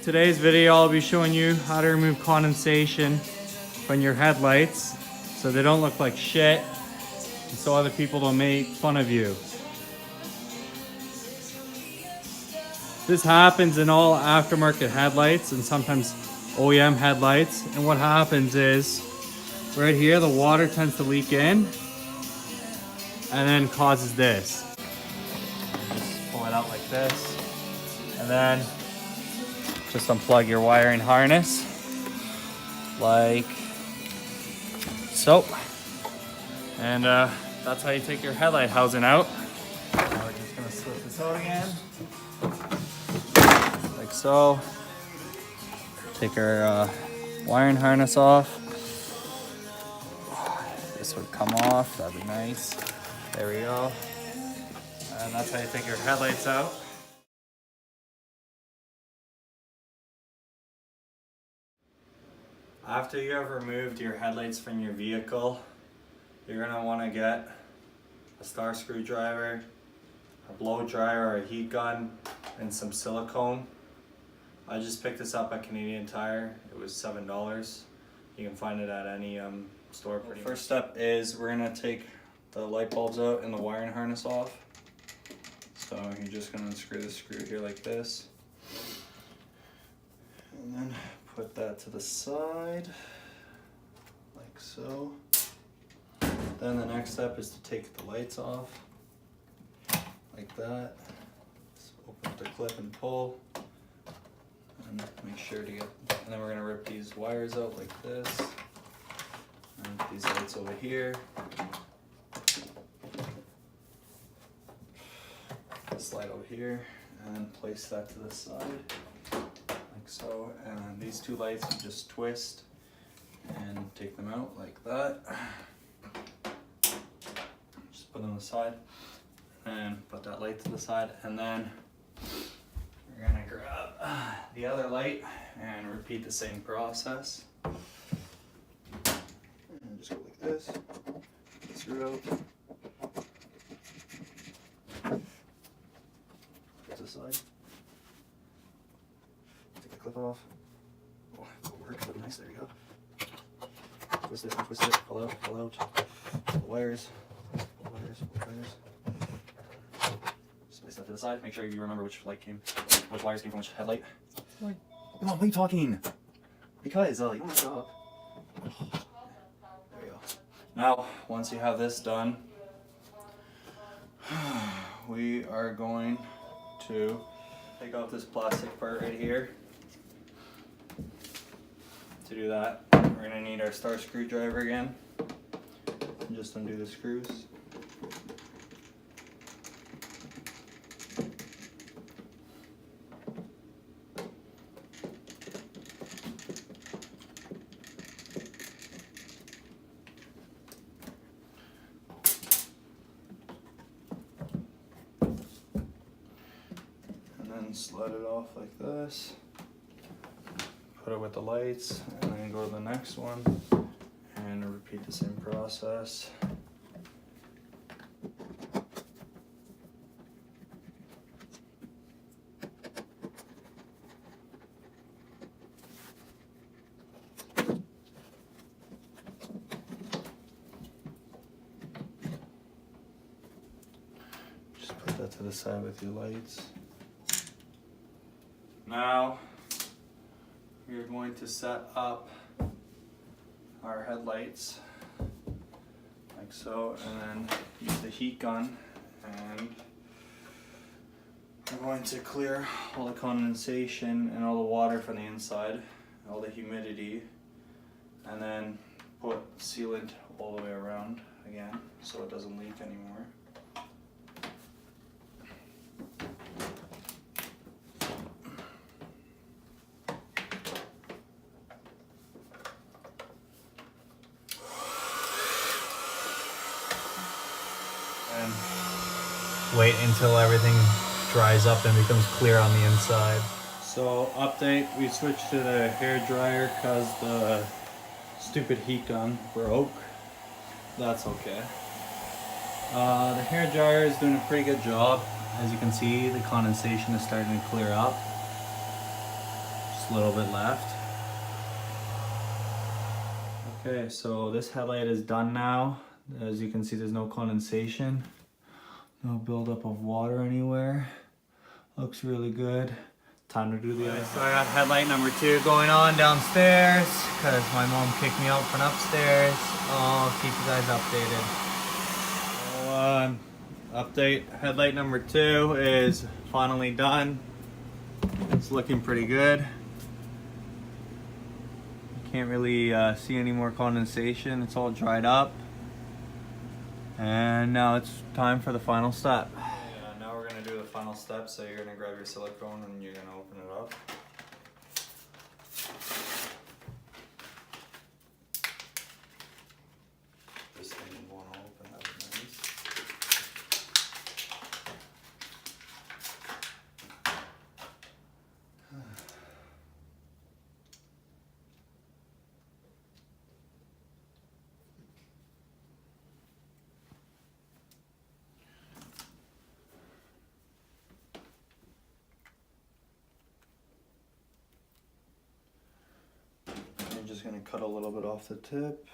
today's video, I'll be showing you how to remove condensation from your headlights so they don't look like shit and so other people don't make fun of you. This happens in all aftermarket headlights and sometimes OEM headlights, and what happens is right here the water tends to leak in and then causes this. Just pull it out like this and then just unplug your wiring harness like so, and that's how you take your headlight housing out. Now we're just gonna slip this out again like so. Take our wiring harness off. This would come off, that'd be nice. There we go. And that's how you take your headlights out. After you have removed your headlights from your vehicle, you're going to want to get a star screwdriver, a blow dryer or a heat gun, and some silicone. I just picked this up at Canadian Tire. It was $7. You can find it at any store. First step is we're going to take the light bulbs out and the wiring harness off. So you're just going to unscrew the screw here like this. And then put that to the side, like so. Then the next step is to take the lights off, like that. Just open up the clip and pull, and make sure to get, and then we're gonna rip these wires out like this, and put these lights over here. Slide over here, and place that to the side. So, and these two lights you just twist and take them out like that. Just put them aside and put that light to the side, and then we're gonna grab the other light and repeat the same process. And just go like this, screw out, put this aside. Clip off. Oh, it'll work, but nice, there you go. Twist it, pull out, pull out. Pull the wires, pull the wires. Just place that to the side. Make sure you remember which wires came from which headlight. Come on, why are you talking? Because, you want to stop. There you go. Now, once you have this done, we are going to take out this plastic part right here. To do that, we're going to need our star screwdriver again, and just undo the screws. And then slide it off like this. Put it with the lights, and then go to the next one and repeat the same process. Just put that to the side with your lights. Now we're going to set up our headlights like so, and then use the heat gun, and we're going to clear all the condensation and all the water from the inside, all the humidity, and then put sealant all the way around again so it doesn't leak anymore. And wait until everything dries up and becomes clear on the inside. So update, we switched to the hair dryer because the stupid heat gun broke. That's okay. The hair dryer is doing a pretty good job. As you can see, the condensation is starting to clear up. Just Just a little bit left. Okay, so this headlight is done now. As you can see, there's no condensation, no buildup of water anywhere. Looks really good. Time to do the other. So I got headlight number 2 going on downstairs because my mom kicked me out from upstairs. I'll keep you guys updated. So, update, headlight number 2 is finally done. It's looking pretty good. Can't really see any more condensation. It's all dried up. And now it's time for the final step. Yeah, now we're gonna do the final step. So you're gonna grab your silicone and you're gonna open it up. This thing you wanna open, that would be nice. Just gonna cut a little bit off the tip,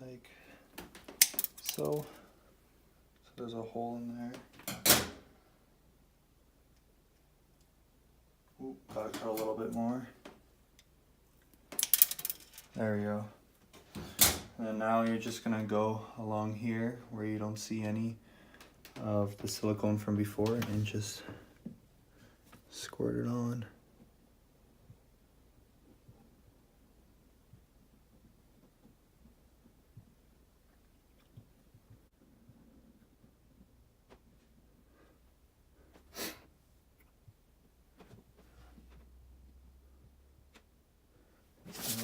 like so. So there's a hole in there. Ooh, gotta cut a little bit more. There we go. And then now you're just gonna go along here where you don't see any of the silicone from before and just squirt it on.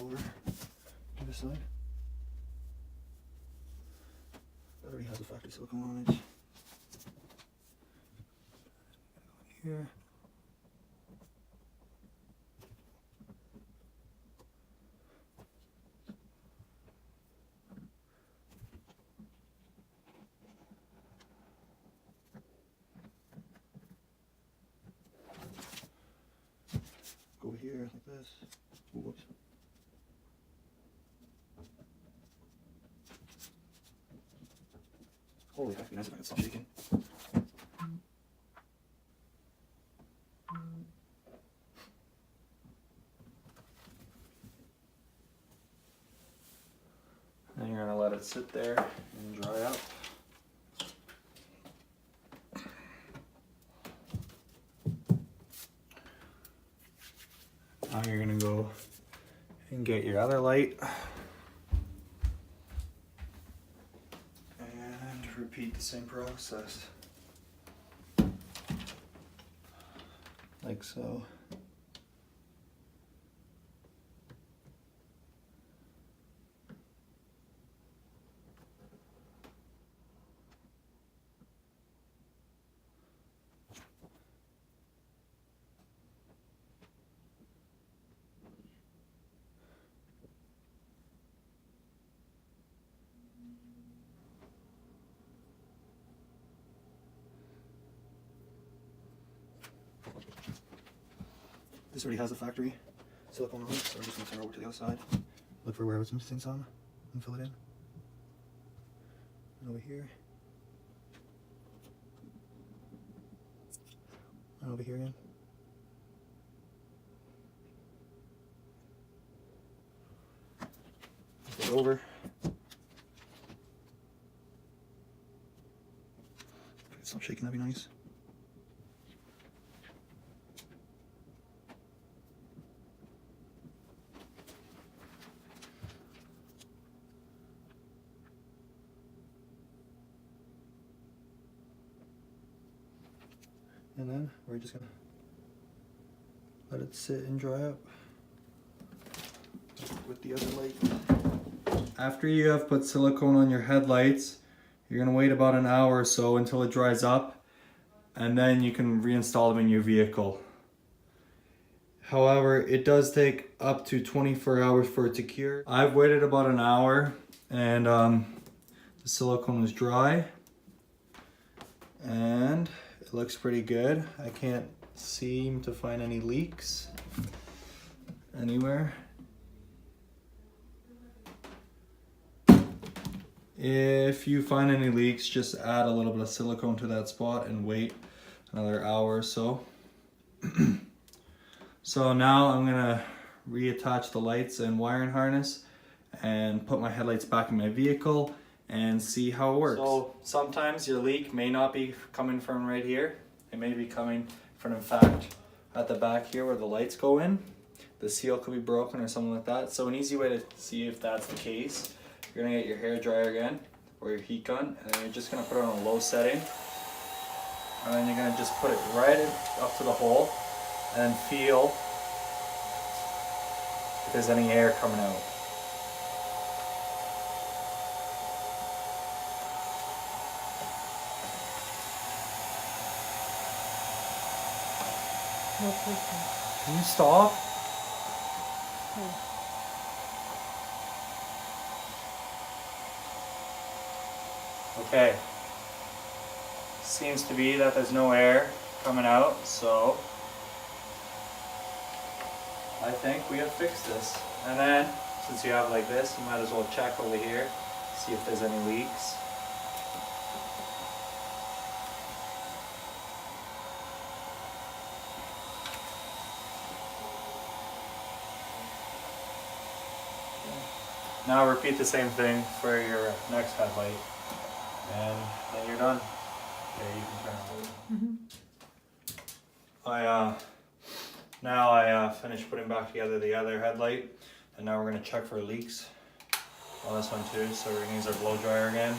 Over to this side. That already has a factory silicone on it. Here. Go here like this. Ooh, whoops. Holy heck, nice if I can stop shaking. And you're gonna let it sit there and dry up. Now you're gonna go and get your other light. Repeat the same process, like so. This already has a factory silicone on it, so I'm just going to turn it over to the other side. Look for where it's missing some and fill it in. And over here. And over here again. Flip it over. Stop shaking, that'd be nice. And then we're just gonna let it sit and dry up with the other light. After you have put silicone on your headlights, you're gonna wait about an hour or so until it dries up, and then you can reinstall them in your vehicle. However, it does take up to 24 hours for it to cure. I've waited about an hour and the silicone is dry and it looks pretty good. I can't seem to find any leaks. anywhere. If you find any leaks, just add a little bit of silicone to that spot and wait another hour or so. So now I'm gonna reattach the lights and wiring harness and put my headlights back in my vehicle and see how it works. So sometimes your leak may not be coming from right here. It may be coming from, in fact, at the back here where the lights go in. The seal could be broken or something like that. So an easy way to see if that's the case, you're gonna get your hair dryer again or your heat gun, and then you're just gonna put it on a low setting. And then you're gonna just put it right in, up to the hole, and then feel if there's any air coming out. Can you stop? Okay. Seems to be that there's no air coming out, so I think we have fixed this. And then, since you have it like this, you might as well check over here, see if there's any leaks. Now repeat the same thing for your next headlight, and then you're done. Okay, you can turn it over. Now I finished putting back together the other headlight, and now we're going to check for leaks on this one too. So we're going to use our blow dryer again.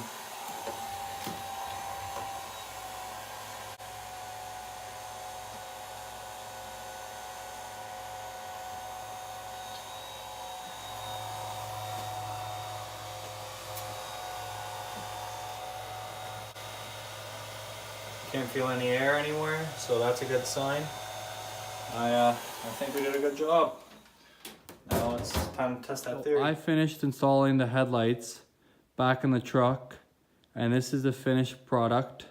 Can't feel any air anywhere, so that's a good sign. I think we did a good job. Now it's time to test that theory. I finished installing the headlights back in the truck, and this is the finished product.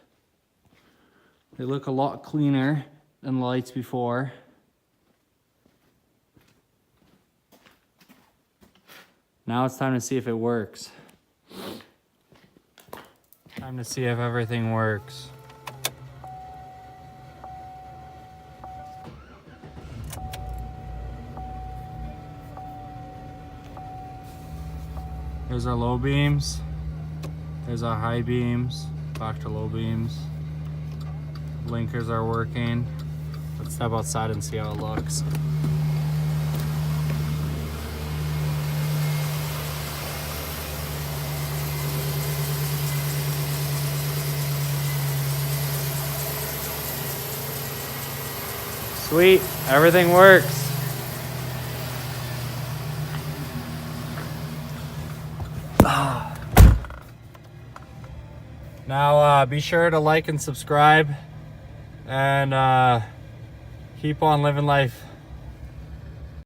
They look a lot cleaner than the lights before. Now it's time to see if it works. Time to see if everything works. Here's our low beams. There's our high beams. Back to low beams. Blinkers are working. Let's step outside and see how it looks. Sweet, everything works. Now be sure to like and subscribe, and keep on living life.